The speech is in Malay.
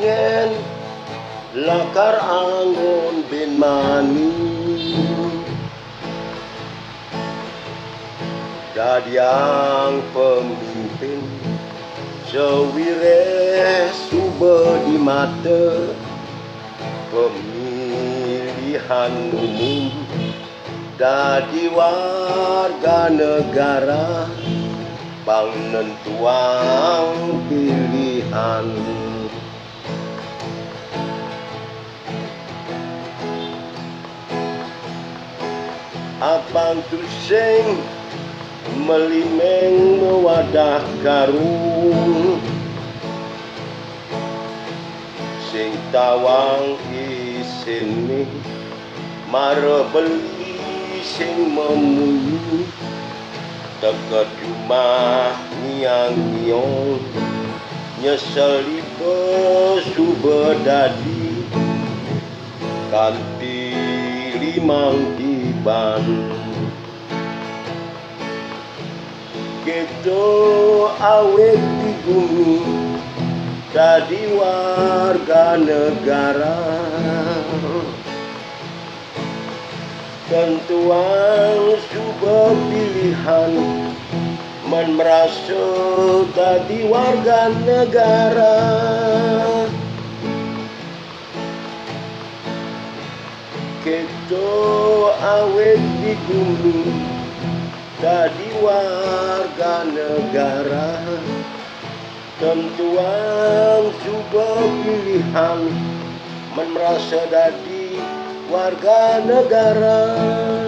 pengen lakar angon ben mani dadiang pemimpin sewire sube di mata pemilihan umum dadi warga negara penentuan pilihan. Abang tu sing melimeng mewadah karung sing tawang isini mare beli sing memunyi teket rumah ngiang-ngiong nyeseli besu dadi kanti limang diban gitu awet di bumi dadi warga negara tentuan sebuah pilihan men merasa dadi warga negara kita awet di bumi dadi warga negara tentuan sebuah pilihan men merasa dadi warga negara.